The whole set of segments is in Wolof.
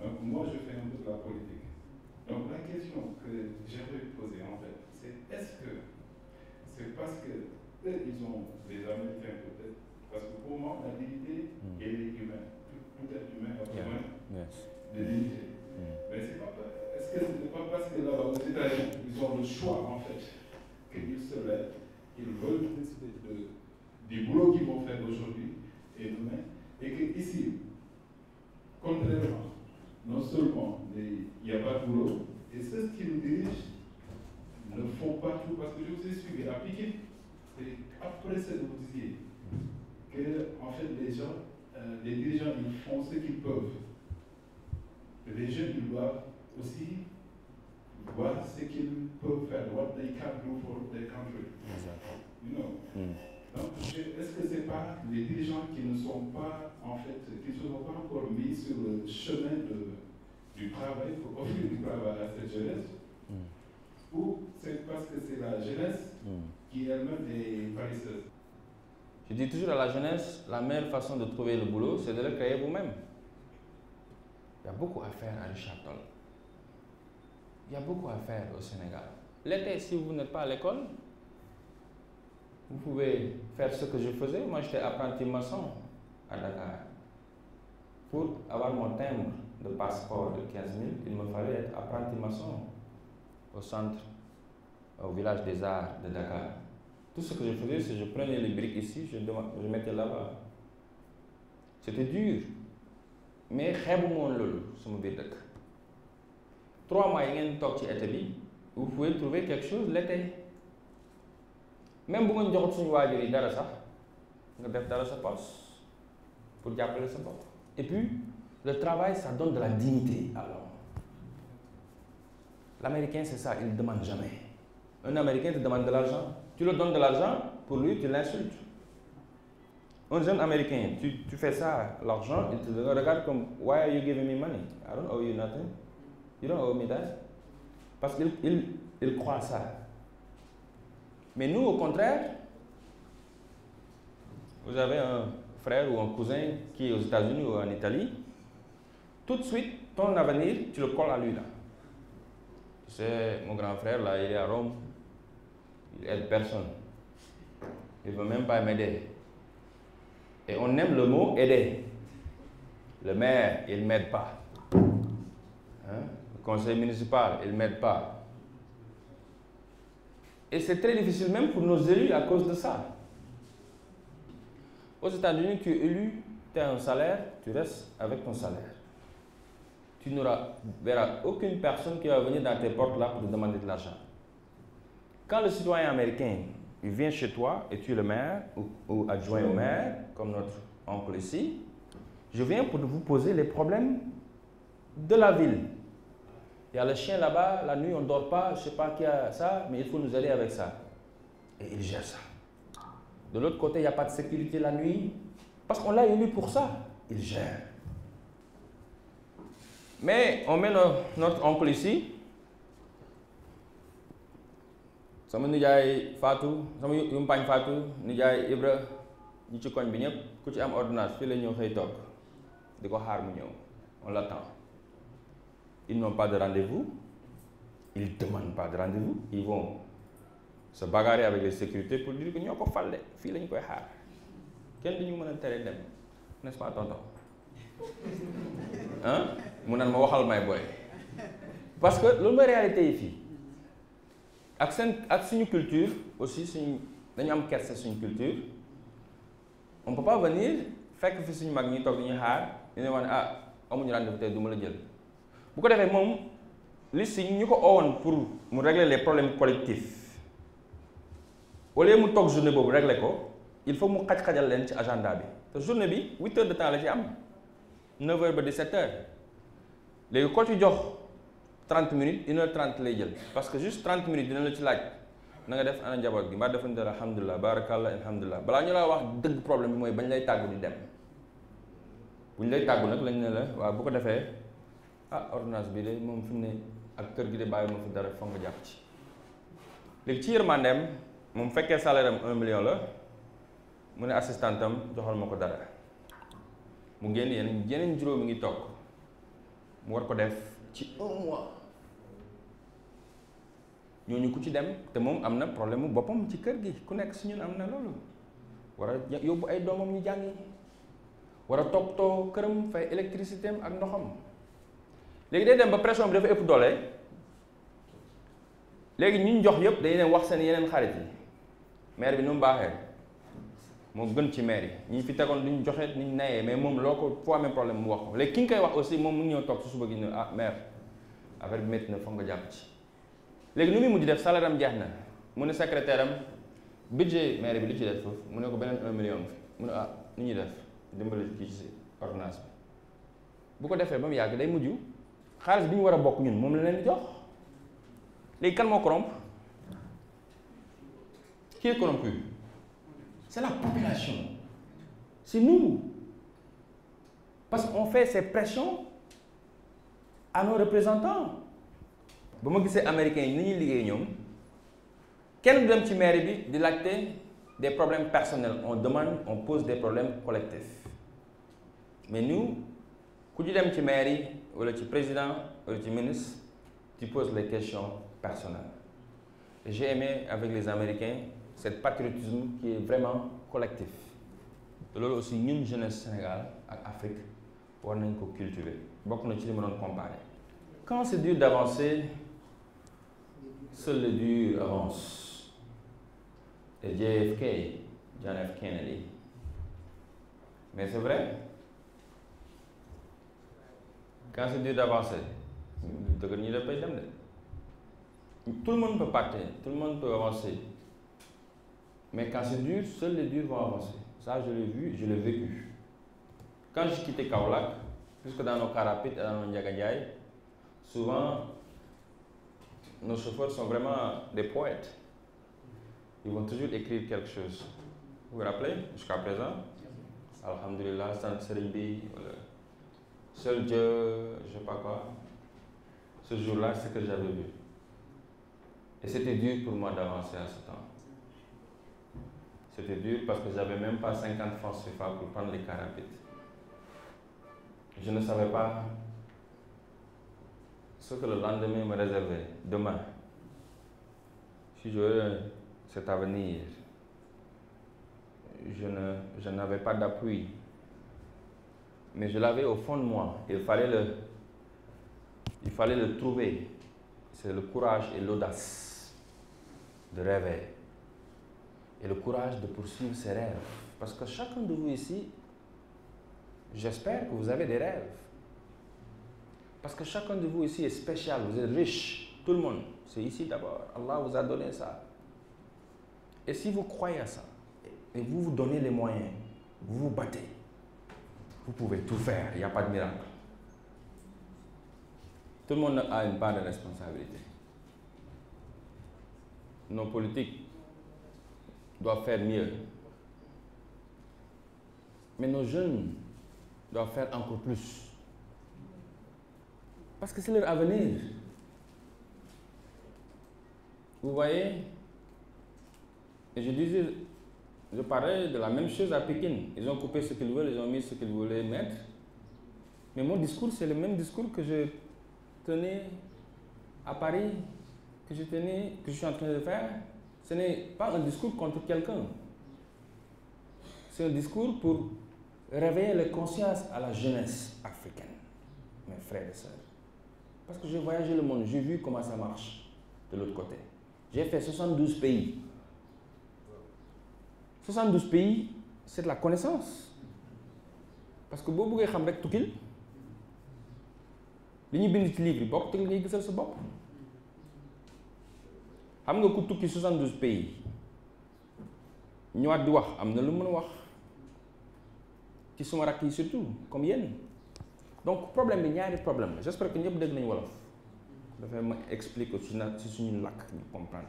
Donc moi, je fais un peu de la politique. Donc la question que j'aimerais poser en fait, c'est est-ce que c'est parce que eux, ils ont, les Américains peut-être, parce que pour moi, la dignité, elle est humaine. Tout être humain a besoin de dignité. Mais c'est pas, est-ce que ce n'est pas parce que là, aux États-Unis, ils ont le choix en fait, qu'ils se lèvent, ils veulent décider du boulot qu'ils vont faire aujourd'hui et demain, et qu'ici, contrairement, non seulement il n'y a pas de boulot, et ceux qui nous dirigent ne font pas tout, parce que je vous ai suivi à Piquet, et après ce que vous disiez, que en fait les gens, les dirigeants, ils font ce qu'ils peuvent. Les jeunes, ils doivent aussi voir ce qu'ils peuvent faire, what they can do for their country. You know? Donc, est-ce que ce n'est pas les dirigeants qui ne sont pas, en fait, qui ne sont pas encore mis sur le chemin du travail, pour offrir du travail à cette jeunesse, ou c'est parce que c'est la jeunesse qui elle-même est paresseuse? Je dis toujours à la jeunesse, la meilleure façon de trouver le boulot, c'est de le créer vous-même. Il y a beaucoup à faire à Richard Toll. Il y a beaucoup à faire au Sénégal. L'été, si vous n'êtes pas à l'école, vous pouvez faire ce que je faisais. Moi, j'étais apprenti maçon à Dakar. Pour avoir mon timbre de passeport de 15 000, il me fallait être apprenti maçon au centre, au village des arts de Dakar. Tout ce que je faisais, c'est que je prenais les briques ici, je mettais là-bas. C'était dur. Mais xeebu ma woon loolu sama biir dëkk 3 mois yi ngeen toog ci été bi vous pouvez trouver quelque chose l'été même bu ngeen joxut suñu waajur yi dara sax nga def dara sa poche pour jàppale sa bopp. Et puis le travail, ça donne de la dignité à l'homme. L'Américain, c'est ça, il ne demande jamais. Un Américain te demande de l'argent, tu lui donnes de l'argent, pour lui tu l'insultes. Un jeune Américain, tu fais ça, l'argent, il te regarde comme, why are you giving me money? I don't owe you nothing. You don't owe me that. Parce qu'il croit ça. Mais nous, au contraire, vous avez un frère ou un cousin qui est aux États-Unis ou en Italie, tout de suite, ton avenir, tu le colles à lui là. Tu sais, mon grand frère là, il est à Rome, il aide personne. Il ne veut même pas m'aider. Et on aime le mot aider. Le maire, il ne m'aide pas. Hein? Le conseil municipal, il ne m'aide pas. Et c'est très difficile même pour nos élus à cause de ça. Aux États-Unis, tu es élu, tu as un salaire, tu restes avec ton salaire. Tu verras aucune personne qui va venir dans tes portes là pour te demander de l'argent. Quand le citoyen américain il vient chez toi et tu es le maire ou adjoint au maire, comme notre oncle ici, je viens pour vous poser les problèmes de la ville. Il y a le chien là-bas, la nuit on ne dort pas, je ne sais pas qui a ça, mais il faut nous aider avec ça. Et il gère ça. De l'autre côté, il n'y a pas de sécurité la nuit, parce qu'on l'a élu pour ça. Il gère. Mais on met notre oncle ici. Sama nijaay Fatou sama yumpaañ Fatou nijaay Ibra ñi ci koñ bi ñëpp ku ci am ordonnance fii la ñëw xëy toog di ko xaar mu ñëw on l'attend. Ils n'ont pas de rendez-vous, ils ne demandent pas de rendez-vous, ils vont se bagarrer avec les sécurités pour dire que ñoo ko fal de fii lañ koy xaar kenn duñu mën a tere dem, n'est-ce pas tonton? Hein? Mu naan ma waxal may boy parce que loolu mooy réalité yi fii. Ak suñu culture aussi dañu am kersa suñu culture on ne peut pas venir fekk fi suñu mag ñi toog dañuy xaar ñu ne wax ne ah amuñu rendez-vous tey du ma la jël bu ko defee moom li si ñu ko owoon pour mu régler les problèmes collectifs au lieu mu toog journée boobu régler ko il faut mu xaj-xajal leen ci agenda bi te journée bi 8 heures de temps la ci am 9 heures ba 17 heures léegi ko ci jox 30 minutes 1h30 lay jël parce que juste 30 minutes dina la ci laaj na nga def ana njaboot gi mbaa defuñu dara alhamdulilah barakallah alhamdulilah balaa ñu la wax dëgg problème bi mooy bañ lay tàggu di dem buñ lay tàggu nag lañ ne la waaw bu ko defee ah ordonnance bi de moom fi mu ne ak kër gi de bàyyi ma fi dara foog nga jàpp ci léegi ci yërmandeem moom fekkee salaire am 1 million la mu ne assistantam joxal ma ko dara mu génn yeneen juróomi ngi toog mu war ko def ci 1 mois ñooñu ku ci dem te moom am na problème mu boppam ci kër gi ku nekk si ñun am na loolu war a yóbbu ay doomam ñu jàngi war a toppatoo këram fay électricité am ak ndoxam léegi day dem ba pression bi dafa ëpp doole léegi ñu jox yëpp dañu leen wax seen yeneen xarit yi maire bi nu mu baaxee moo gën ci maire yi ñi fi tegoon duñ joxe niñ nayee mais moom loo ko foo amee problème mu wax ko léegi ki nga koy wax aussi moom mu ngi ñëw toog su suba gi ne ah maire affaire bi métti na foog nga jàpp ci léegi nu muy mujj def salaire am jeex na mu ne secrétaire am budget maire bi lu ci def foofu mu ne ko beneen 1 million fi mu ne ah nu ñuy def dimbali kii ci ordonnance bi bu ko defee ba mu yàgg day mujj xaalis bi ñu war a bokk ñun moom la leen di jox léegi kan moo corrompu qui est corrompu? C'est la population, c'est nous, parce qu'on fait ces pressions à nos représentants. ba ma gisee américains yi ni ñuy liggéey ñoom kenn du dem ci mairie bi di laajte des problèmes personnels, on demande, on pose des problèmes collectifs. Mais nous, ku ci dem ci mairie wala ci président wala ci ministre, tu poses les questions personnelles. Et j'ai aimé avec les Américains cet patriotisme qui est vraiment collectif. te loolu aussi ñun jeunesse Sénégal ak Afrique war nañ ko cultiver bokk na ci li ma doon comparer. Quand c'est dur d'avancer, seul le dur avance. Et JFK, John F. Kennedy. Mais c'est vrai. Quand c'est dur d'avancer, tout le monde peut partir, tout le monde peut avancer. Mais quand c'est dur, seuls les durs vont avancer. Ça, je l'ai vu, je l'ai vécu. Quand j'ai quitté Kaolack, puisque dans nos cars rapides et dans nos Ndiagadjaï, souvent, nos chauffeurs sont vraiment des poètes. Ils vont toujours écrire quelque chose. Vous vous rappelez, jusqu'à présent? Alhamdulillah, Sant Seribi, Seul Dieu, je sais pas quoi. Ce jour-là, c'est ce que j'avais vu. Et c'était dur pour moi d'avancer à ce temps. C'était dur parce que j'avais même pas 50 francs CFA pour prendre les cars rapides. Je ne savais pas ce que le lendemain me réservait. Demain, si j'aurais cet avenir, je n'avais pas d'appui. Mais je l'avais au fond de moi. Il fallait le trouver. C'est le courage et l'audace de rêver. Et le courage de poursuivre ses rêves. Parce que chacun de vous ici, j'espère que vous avez des rêves. Parce que chacun de vous ici est spécial, vous êtes riche. Tout le monde, c'est ici d'abord. Allah vous a donné ça. Et si vous croyez à ça, et vous vous donnez les moyens, vous vous battez, vous pouvez tout faire, il n'y a pas de miracle. Tout le monde a une part de responsabilité. Nos politiques doivent faire mieux. Mais nos jeunes doivent faire encore plus. Parce que c'est leur avenir. Vous voyez, et je parlais de la même chose à Pékin. Ils ont coupé ce qu'ils veulent, ils ont mis ce qu'ils voulaient mettre. Mais mon discours, c'est le même discours que je tenais à Paris, que je suis en train de faire. Ce n'est pas un discours contre quelqu'un. C'est un discours pour réveiller les consciences à la jeunesse africaine, mes frères et sœurs. Parce que j'ai voyagé le monde, j'ai vu comment ça marche de l'autre côté. J'ai fait 72 pays. 72 pays, c'est de la connaissance. Parce que si vous voulez savoir tout ce li ñu bind ci livre yi bokk te li ngay gisal sa bopp xam nga ku tukki 72 pays ñëwaat di wax am na lu mën a wax ci suma rakk yi surtout comme yéen donc problème bi ñaari problème la j'espère que ñëpp dégg nañu wolof dafay ma expliquer ci suñu làkk ñu comprendre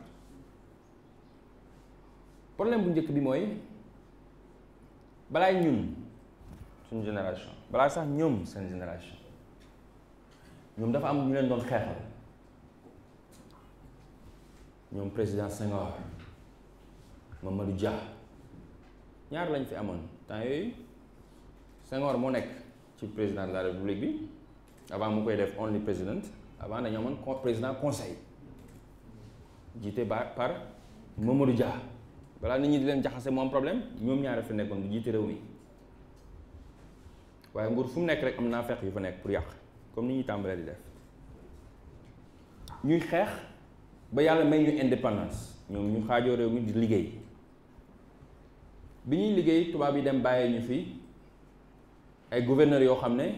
problème bu njëkk bi mooy balaay ñun suñu génération balaa sax ñoom seen génération ñoom dafa am ñu leen doon xeexal ñoom président Senghor Mamadou Dia ñaar lañ fi amoon temps yooyu Senghor moo nekk ci président de la république bi avant mu koy def only président avant dañoo amoon président conseil jiite par Mamadou Dia balaa nit ñi di leen jaxase mu am problème ñoom ñaar fi nekkoon du jiite réew mi waaye nguur fu mu nekk rek am naa fex yu fa nekk pour yàq comme ni ñuy tàmbalee di def ñuy xeex ba yàlla may ñu indépendance ñoom ñu xaajoo réew mi di liggéey bi ñuy liggéey tubaab yi dem bàyyee ñu fi ay gouverneurs yoo xam ne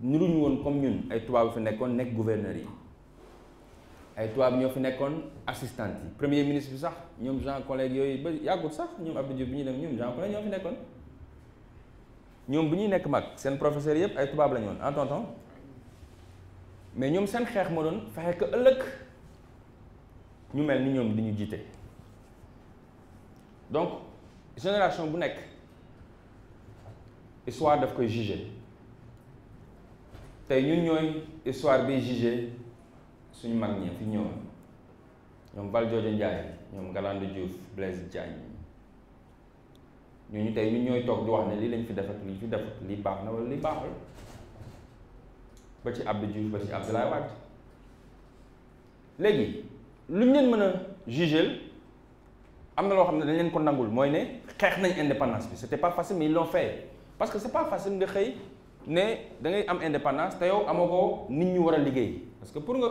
niruñu woon comme ñun ay tubaab fi nekkoon nekk gouverneurs yi ay tubaab ñoo fi nekkoon assistant yi premier ministre bi sax ñoom Jean Collin yooyu ba yàggut sax ñoom Abdou Diouf bi ñuy dem ñoom Jean Collin ñoo fi nekkoon ñoom bu ñuy nekk mag seen professeurs yëpp ay tubaab la ñu woon en tonton mais ñoom seen xeex moo doon fexe que ëllëg ñu mel ni ñoom di ñu jiite donc génération bu nekk histoire daf koy juger tey ñun ñooy histoire bi juger suñu mag ñi fi ñëwoon ñoom Valdiodio Ndiaye ñoom Galandou Diouf Blaise Diagne ñooñu tey ñun ñooy toog di wax ne lii lañ fi defat lii fi defat lii baax na wala lii baaxul ba ci Abdou Diouf ba ci Abdoulaye Wade léegi lu ñu leen mën a juger am na loo xam ne dañ leen ko nangul mooy ne xeex nañ indépendance bi c'était pas facile mais ils l'ont fait parce que c'est pas facile nga xëy ne da ngay am indépendance te yow amoo ko nit ñu war a liggéey parce que pour nga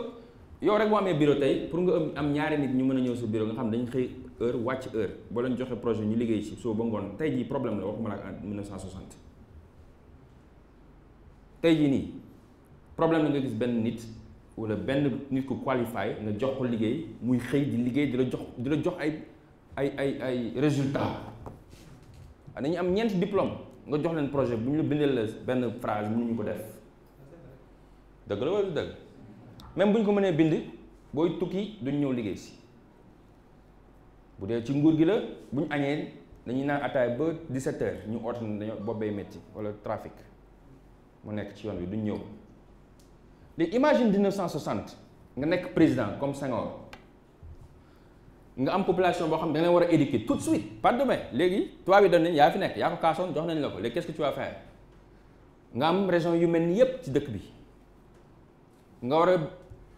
yow rek boo amee bureau tey pour nga am ñaari nit ñu mën a ñëw sa bureau nga xam dañ xëy heure wàcc heure boo leen joxe projet ñu liggéey ci soo ba ngoon tey jii problème la waxuma la ak en 1960 tey jii nii problème la nga gis benn nit wala benn nit ku qualifié nga jox ko liggéey muy xëy di liggéey di la jox ay résultats dañuy am ñeenti diplôme nga jox leen projet bu ñu la bindee la benn phrase mënuñu ko def dëgg la wala du dëgg même bu ñu ko mënee bind booy tukki duñ ñëw liggéey si bu dee ci nguur gi la bu ñu añee dañuy naan ataay ba 17h ñu oote na dañoo bobbee métti wala trafic mu nekk ci yoon bi duñ ñëw léegi imagine 1960 nga nekk président comme Senghor nga am population boo xam ne da nga leen war a éduquer tout de suite pas demain léegi tubaab yi dañ nañ yaa fi nekk yaa ko kaasoon jox nañ la ko léegi qu'est-ce que tu vas faire nga am région yu mel ni yépp ci dëkk bi nga war a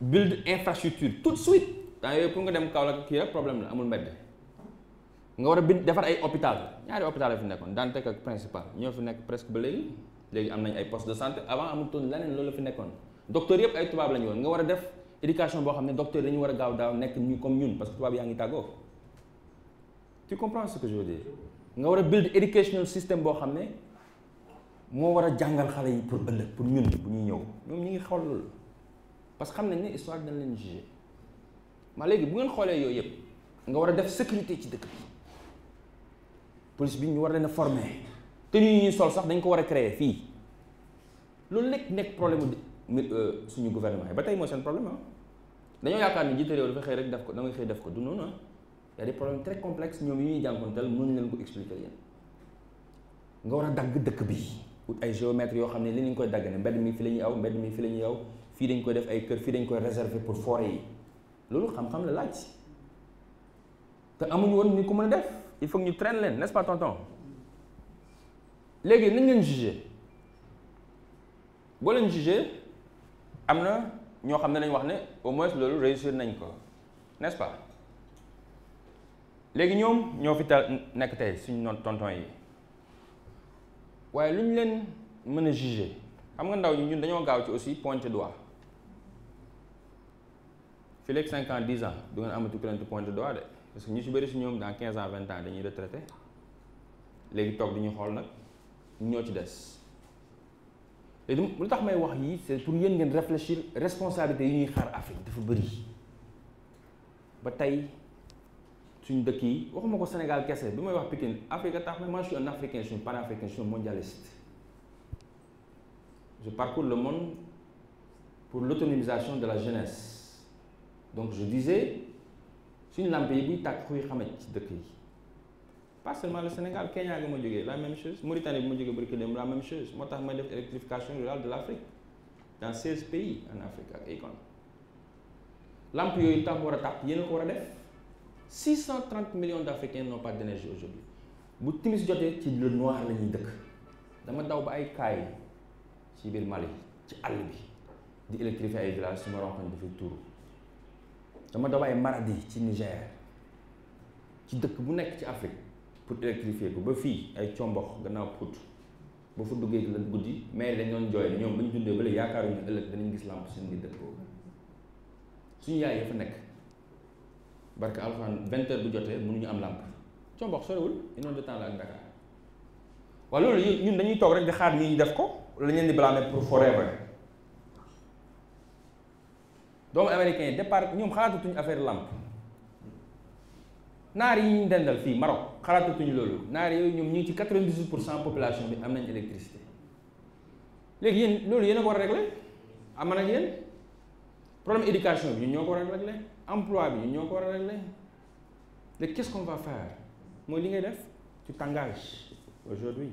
build infrastructure tout de suite temps yooyu pour nga dem Kaolack kii rek problème la amul mbedd nga war a defar ay hôpital ñaari hôpital la fi nekkoon Dantec ak principal ñoo fi nekk presque ba léegi am nañ ay poste de santé avant amul toon leneen loolu la fi nekkoon docteur yëpp ay tubaab la ñu woon nga war a def éducation boo xam ne docteur dañu war a gaaw daaw nekk ñu comme ñun parce que tubaab yaa ngi tàggoo tu comprends ce que je veux dire nga war a build educational system boo xam ne moo war a jàngal xale yi pour ëllëg pour ñun bu ñuy ñëw ñoom ñu ngi xool loolu parce que xam nañ ne histoire dañ leen juger ma léegi bu ngeen xoolee yooyu yëpp nga war a def sécurité ci dëkk bi police bi ñu war leen a former te ñuy sol sax dañ ko war a créer fii loolu nekk problème suñu gouvernement yi ba tey mooy seen problème ah dañoo yaakaar ni jiite réew dafa xëy rek def ko da ngay xëy def ko du noonu ah y a des problèmes très complexes ñoom yi ñuy jànkonteel mënuñ leen ko expliquer yéen nga war a dagg dëkk bi ut ay géomètres yoo xam ne li ñu koy dagg ne mbedd mi fi la ñuy aw mbedd mi fi la ñuy aw fii dañ koy def ay kër fii dañ koy réserver pour forêt yi loolu xam-xam la laaj te amuñu woon ni ko mën a def il faut que ñu traîne leen n'est-ce pas tonton léegi nañ leen juger boo leen juger am na ñoo xam ne dañ wax ne au moins loolu réussir nañ ko n'est-ce pas léegi ñoom ñoo fi nekk tey suñu noon tonton yi waaye lu ñu leen mën a juger xam nga ndaw ñi ñun dañoo gaaw ci aussi pointer doigt fii léegi 5 ans 10 ans du ngeen amati ku leen di pointer doigt de parce que ñu ci bëri si ñoom dans 15 ans 20 ans dañuy retraité léegi toog di ñu xool nag ñoo ci des léegi lu tax may wax yi c'est pour yéen ngeen réfléchir responsabilité yi ñuy xaar Afrique dafa bëri ba tey suñu dëkk yi waxuma ko Sénégal kese bi may wax Pikine Afrique a tax mais moi je suis un africain je suis un panafricain je suis un mondialiste je parcours le monde pour l'autonomisation de la jeunesse donc je disais suñu lampe yi buy tàkk xuy xamaj ci dëkk yi pas seulement le Sénégal Kenya nga ma jógee la même chose Mauritanie bi ma jógee barki dem la même chose moo tax may def électrification rurale de l'Afrique dans 16 pays en Afrique ak Akon lampe yooyu tax war a tàkk yéen a ko war a def 630 millions d'Africains n'ont pas d'énergie aujourd'hui bu timis jotee ci le noir la ñuy dëkk dama daw ba ay kaay ci biir Mali ci àll bi di électrifier ay village su ma ronkoñ dafay tuuru. dama daw ay Maradi ci Niger ci dëkk bu nekk ci Afrique pour électrifier ko ba fii ay Combox gannaaw Pout ba fa duggee la guddi mais dañ doon jooy ñoom ba ñu dundee ba léegi yaakaaruñu ëllëg danañ gis lampe seen biir dëkk boobu suñu yaay ya fa nekk barke alxuraan 20h bu jotee mënuñu am lampe Combox sorewul 1 heure de temps la ak Dakar waaw loolu ñun dañuy toog rek di xaar ñi ñu def ko la leen di blâmer pour forever. doomu américain yi départ ñoom xalaatatuñu affaire lampe naar yi ñu dendal fii Maroc xalaatatuñu loolu naar yooyu ñoom ñu ngi ci 98% population bi am nañ électricité léegi yéen loolu yéen a ko war a régler am na yéen problème éducation bi ñun ñoo ko war a régler emploi bi ñun ñoo ko war a régler léegi qu'est-ce qu'on va faire mooy li ngay def tu t'engages aujourd'hui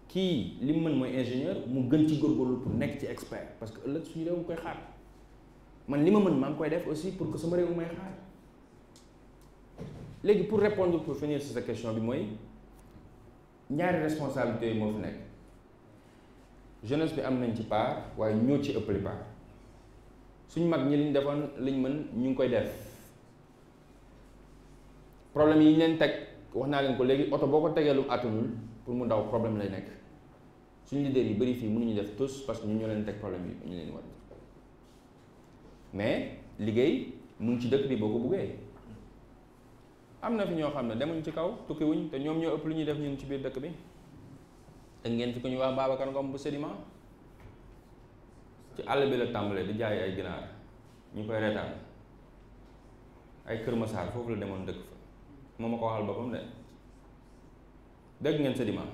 kii li mu mën mooy ingénieur mu gën ci góorgóorlu pour nekk ci expert parce que ëllëg suñu réew mu koy xaar man li ma mën maa ngi koy def aussi pour que sama réew may xaar léegi pour répondre pour finir sur cette question bi mooy ñaari responsabilités yi moo fi nekk jeunesse bi am nañ ci part waaye ñoo ci ëppali part suñu mag ñi liñ defoon liñ mën ñu ngi koy def problème yi ñu leen teg wax naa leen ko léegi oto boo ko tegee lu attanul pour mu daw problème lay nekk suñu leader yi bëri fii mënuñu def tous parce que ñu ñoo leen teg problème yi ñu leen war mais liggéey mu ngi ci dëkk bi boo ko buggee am na fi ñoo xam ne demuñ ci kaw tukki wuñ te ñoom ñoo ëpp lu ñuy def ñun ci biir dëkk bi te ngeen fi ko ñu wax Babacar Ngom bu Sédiment ci àll bi la tàmbalee di jaay ay ginaar ñu koy reetaan ay Kër Massar foofu la demoon dëkk fa moo ma ko waxal boppam de dégg ngeen Sédiment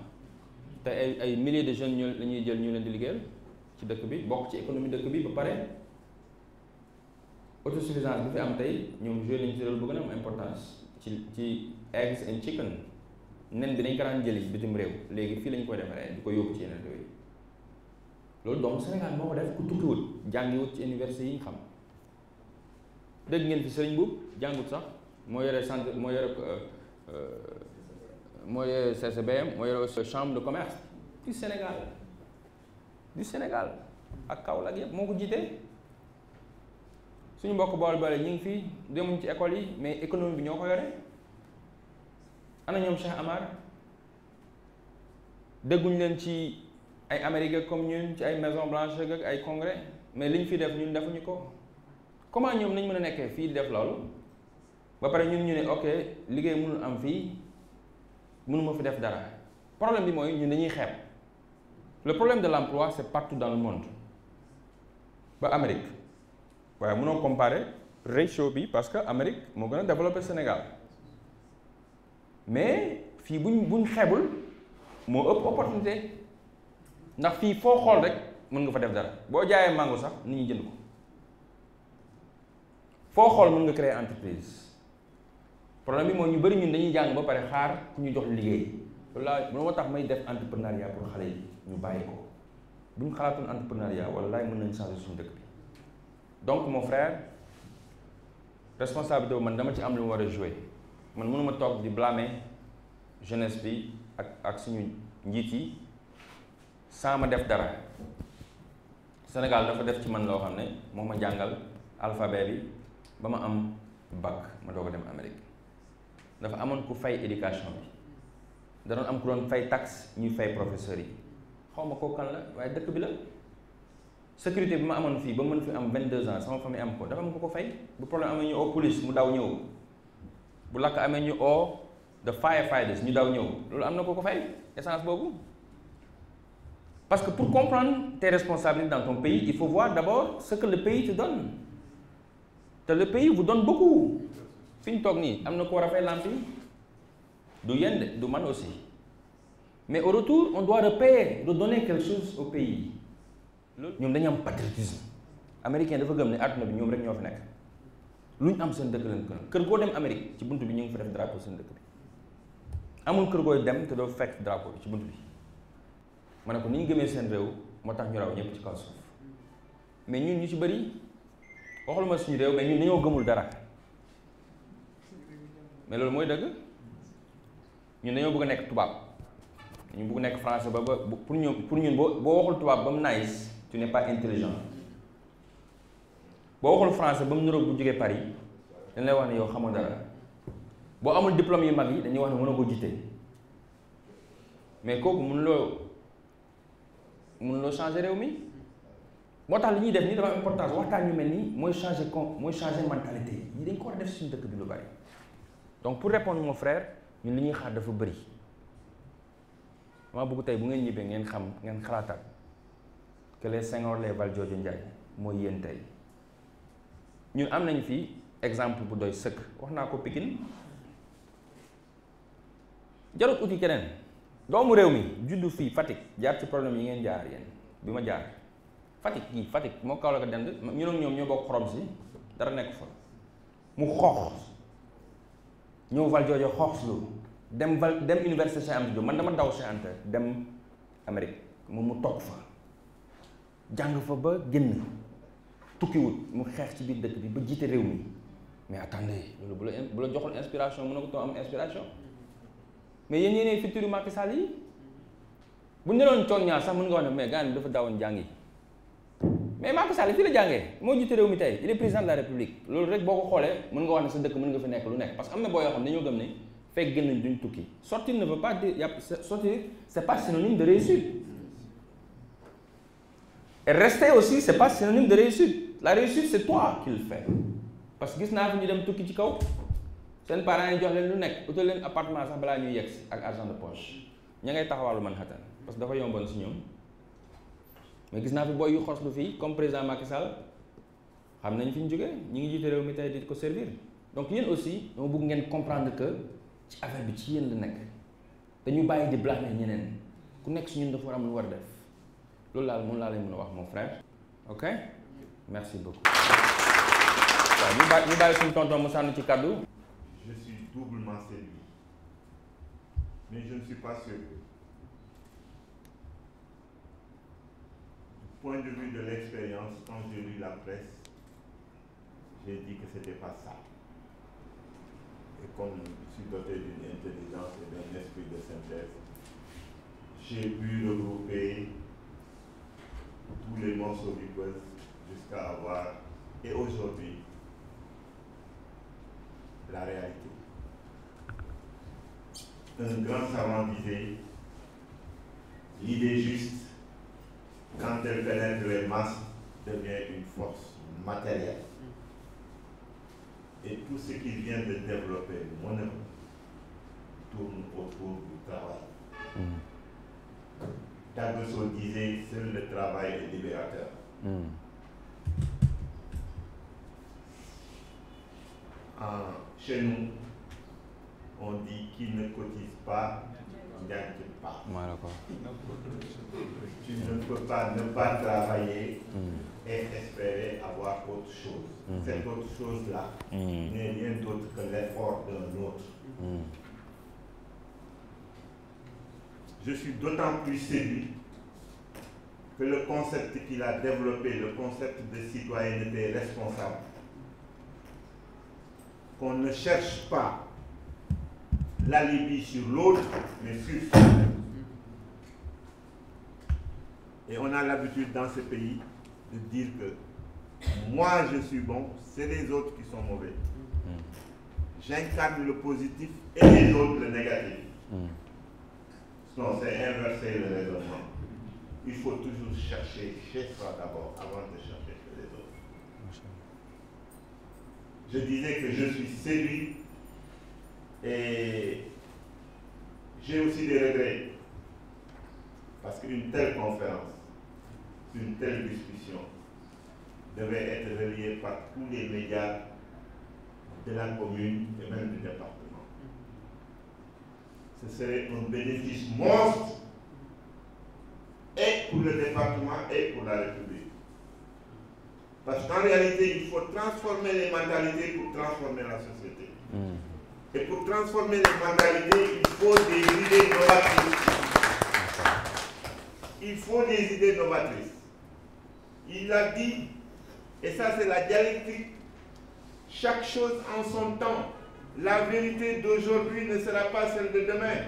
te ay milliers de jeunes ñu la ñuy jël ñu leen di liggéeyal ci dëkk bi bokk ci économie dëkk bi ba pare autosuffisance bi fi am tey ñoom joué nañu ci rôle bu gën a am importance ci eggs and chicken nen bi dañ ko daan jëli bitim réew léegi fii lañ koy defaree di ko yóbbu ci yeneen réew yi loolu donc Sénégal moo ko def ku tukkiwut jàngiwut ci université yi ñu xam dégg ngeen fi Serigne Boub jàngut sax moo yore centre moo yore CCBM moo yore chambre de commerce du Sénégal ak Kaolack yëpp moo ko jiitee suñu mbokk boole ñu ngi fii demuñ ci école yi mais économie bi ñoo ko yore ana ñoom Cheikh Amar dégguñ leen ci ay Amérique comme ñun ci ay Maison Blanche ak ay congrès mais liñ fi def ñun defuñu ko comment ñoom nañ mën a nekkee fii di def loolu ba pare ñun ñu ne ok liggéey mënul am fii mënuma fi def dara problème bi mooy ñun dañuy xeeb le problème de l'emploi c'est partout dans le monde ba Amérique waaye mënoo comparer ratio bi parce que Amérique moo gën a développé Sénégal mais fii buñ xeebul moo ëpp opportunité ndax fii foo xool rek mën nga fa def dara boo jaayee mango sax nit ñi jënd ko foo xool mën nga créer entreprise problème bi mooy ñu bëri ñun dañuy jàng ba pare xaar ku ñu jox liggéey loolu moo tax may def entrepreneuriat pour xale yi ñu bàyyi ko bu ñu xalaatoon entrepreneuriat wallaahi mën nañ changer suñu dëkk bi donc mon frère responsabilité man dama ci am lu mu war a jouer man mënuma toog di blâmer jeunesse bi ak suñu njiit yi sans ma def dara Sénégal dafa def ci man loo xam ne moo ma jàngal alphabet bi ba ma am bac ma doog a dem Amérique dafa amoon ku fay éducation bi da doon am ku doon fay taxe ñuy fay professeurs yi xaw ma kooku kan la waaye dëkk bi la sécurité bi ma amoon fii ba mën fi am 22 ans sama famille am ko dafa am ko fay bu problème amee ñu oo police mu daw ñëw bu lakk amee ñu oo the firefighters ñu daw ñëw loolu am na ko fay essence boobu parce que pour comprendre tes responsabilités dans ton pays il faut voir d'abord ce que le pays te donne te le pays vous donne beaucoup fi ñu toog nii am na ko war a fay lamp yi du yéen de du man aussi mais au retour on doit redonner quelque chose au pays ñoom dañu am patriotisme américain dafa gëm ne àdduna bi ñoom rek ñoo fi nekk lu ñu am seen dëkk leen kër goo dem Amérique ci buntu bi ñu ngi fa def drapeau seen dëkk bi amul kër gooy dem te doo fekk drapeau bi ci buntu bi ma ne ko ni ñu gëmee seen réew moo tax ñu raw ñëpp ci kaw suuf mais ñun ñu ci bëri waxaluma suñu réew mais ñun dañoo gëmul dara mais loolu mooy dëgg ñun dañoo bëgg a nekk tubaab ñu bëgg nekk français ba pour ñun boo waxul tubaab ba mu nice tu n'es pas intelligent boo waxul français ba mu niroog bu jógee Paris dañ lay wax ne yow xamoo dara boo amul diplôme yu mag yi dañuy wax ne mën a ko jiite mais kooku mënuloo changer réew mi moo tax li ñuy def nii dafa am importance waxtaan yu mel nii mooy changer mentalité yi dañ ko war a def suñu dëkk bi lu bari donc pour répondre mon frère ñun li ñuy xaar dafa bëri dama bëgg tey bu ngeen ñibbee ngeen xam ngeen xalaataat que les Senghor les Valdiodio Ndiaye mooy yéen tey ñun am nañ fi exemple bu doy sëkk wax naa ko Pikine jarut uti keneen doomu réew mi juddu fii Fatick jaar ci problème yi ngeen jaar yéen bi ma jaar Fatick moo kaw la ko dend ñu ak ñoom ñoo bokk xorom si dara nekk fa mu xoox ñëw Valdiodio xoox lu dem université Cheikh Anta Diop man dama daw Cheikh Anta dem Amérique moom mu toog fa jàng fa ba génn tukkiwut mu xeex ci biir dëkk bi ba jiite réew mi mais attendez loolu bu la joxul inspiration mën na ko too am inspiration mais yéen yéenee futur Macky Sall yi bu ñu doon coog ñaar sax mën nga wax ne mais gars yi dafa daawoon jàngi mais Macky Sall fii la jàngee moo jiite réew mi tey il est président de la République loolu rek boo ko xoolee mën nga wax ne sa dëkk mën nga fi nekk lu nekk parce que am na boo yoo xam ne dañoo gëm ne fekk gën nañ duñ tukki sortir ne veut pas dire sortir c'est pas synonyme de réussite et rester aussi c'est pas synonyme de réussite la réussite c'est toi qui le fais parce que gis naa fi ñu dem tukki ci kaw seen parents yi jox leen lu nekk utal leen appartement sax balaa ñuy yegsi ak argent de poche ña ngay taxawaalu Manhattan parce que dafa yomboon si ñoom mais gis naa fi booy yu xoslu fii comme président Macky Sall xam nañ fi ñu jógee ñu ngi jiite réew mi tey di ko servir donc yéen aussi dama bëgg ngeen comprendre que ci affaire bi ci yéen la nekk dañu bàyyi di blâmer ñeneen ku nekk si ñun dafa war am lu war def loolu laal moom laa lay mën a wax mon frère ok merci beaucoup waaw ñu bàyyi suñu tonton mu sànni ci kàddu. Je suis doublement séduit mais je ne suis pas sûr. Du point de vue de l'expérience, quand j'ai lu la presse, j'ai dit que c'était pas ça. Et comme je suis doté d'une intelligence et d'un esprit de synthèse, j'ai pu regrouper tous les morceaux du puzzle jusqu'à avoir, et aujourd'hui, la réalité. Un grand savant disait, l'idée juste, quand elle pénètre les masses, devient une force matérielle. Et tout ce qu'il vient de développer, mon œuvre, tourne autour du travail. Tagusso disait, seul le travail est libérateur. Chez nous, on dit qui ne cotise pas, gagne pas. Tu ne peux pas ne pas travailler et espérer avoir autre chose. Cette autre chose-là n'est rien d'autre que l'effort d'un autre. Je suis d'autant plus séduit que le concept qu'il a développé, le concept de citoyenneté responsable, qu'on ne cherche pas l'alibi sur l'autre, mais sur soi-même. Et on a l'habitude dans ce pays de dire que moi je suis bon, c'est les autres qui sont mauvais. J'incarne le positif et les autres le négatif. Non, c'est inverser le raisonnement. Il faut toujours chercher chez soi d'abord, avant de chercher chez les autres. Je disais que je suis séduit et j'ai aussi des regrets. Parce qu'une telle conférence, une telle discussion devait être reliée par tous les médias de la commune et même du département. Ce serait un bénéfice monstre et pour le département et pour la République. Parce qu'en réalité, il faut transformer les mentalités pour transformer la société. Et pour transformer les mentalités, il faut des idées novatrices. Il faut des idées novatrices. Il a dit, et ça c'est la dialectique, chaque chose en son temps. La vérité d'aujourd'hui ne sera pas celle de demain.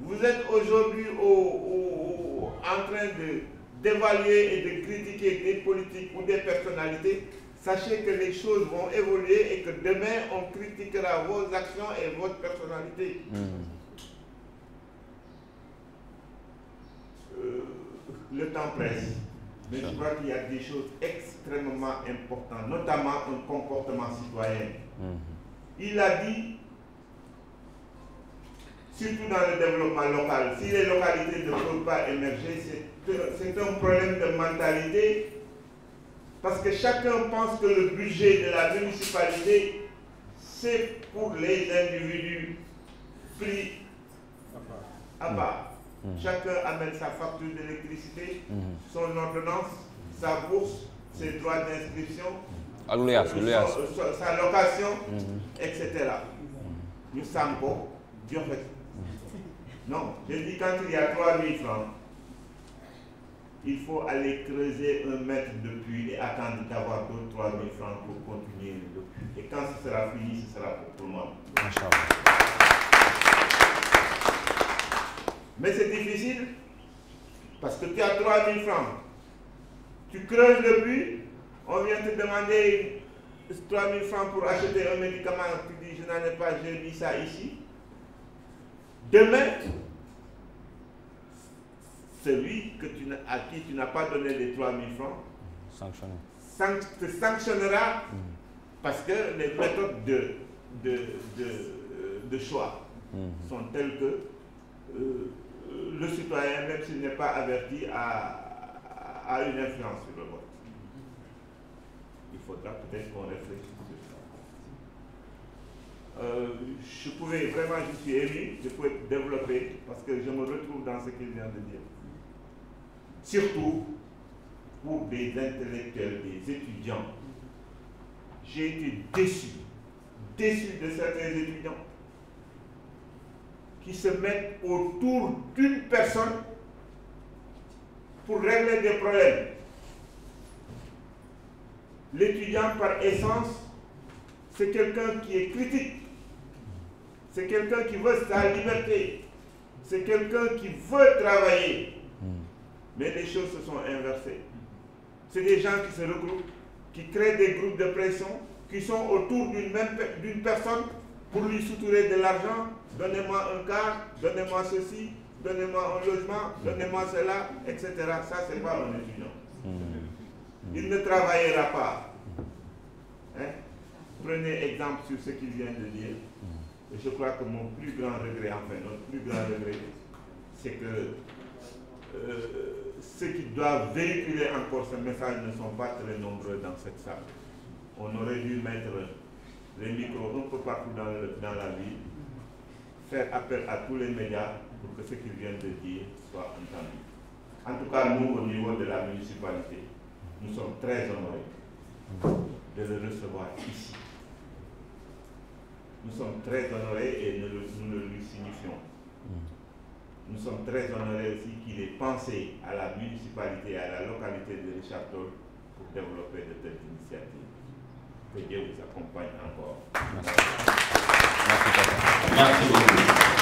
Vous êtes aujourd'hui en train d'évaluer et de critiquer des politiques ou des personnalités, sachez que les choses vont évoluer et que demain, on critiquera vos actions et votre personnalité. Le temps presse, mais je crois qu'il y a des choses extrêmement importantes, notamment un comportement citoyen. Il a dit, surtout dans le développement local, si les localités ne peuvent pas émerger, c'est un problème de mentalité, parce que chacun pense que le budget de la municipalité, c'est pour les individus pris à part. Chacun amène sa facture d'électricité, son ordonnance, sa bourse, ses droits d'inscription, sa location, etc. Nous sommes beaux, Dieu fait. Non, je dis quand il y a 3 000 francs, il faut aller creuser 1 mètre de puits et attendre d'avoir d'autres 3 000 francs pour continuer le puits. Et quand ce sera fini, ce sera pour tout le monde. Mais c'est difficile parce que tu as 3 000 francs. Tu creuses le puits, on vient te demander 3 000 francs pour acheter un médicament. Tu dis, je n'en ai pas, j'ai mis ça ici. Demain, celui à qui tu n'as pas donné les 3 000 francs te sanctionnera parce que les méthodes de choix sont telles que le citoyen, même s'il n'est pas averti, a une influence sur le vote. Il faudra peut-être qu'on réfléchisse sur ça. Je pouvais vraiment, je suis ému, je pouvais développer parce que je me retrouve dans ce qu'il vient de dire. Surtout pour des intellectuels, des étudiants. J'ai été déçu de certains étudiants qui se mettent autour d'une personne pour régler des problèmes. L'étudiant par essence, c'est quelqu'un qui est critique, c'est quelqu'un qui veut sa liberté, c'est quelqu'un qui veut travailler. Mais les choses se sont inversées. C'est des gens qui se regroupent, qui créent des groupes de pression, qui sont autour d'une personne pour lui soutirer de l'argent. Donnez-moi un car, donnez-moi ceci, donnez-moi un logement, donnez-moi cela, etc. Ça, c'est pas un étudiant. Il ne travaillera pas. Hein? Prenez exemple sur ce qu'il vient de dire. Et je crois que mon plus grand regret, enfin notre plus grand regret, c'est que ceux qui doivent véhiculer encore ce message ne sont pas très nombreux dans cette salle. On aurait dû mettre les micros un peu partout dans la ville, faire appel à tous les médias pour que ce qu'ils viennent de dire soit entendu. En tout cas, nous, au niveau de la municipalité, nous sommes très honorés de le recevoir ici. Nous sommes très honorés et nous le lui signifions. Nous sommes très honorés aussi qu'il ait pensé à la municipalité, à la localité de Richard Toll pour développer de telles initiatives. Que Dieu vous accompagne encore. Merci beaucoup.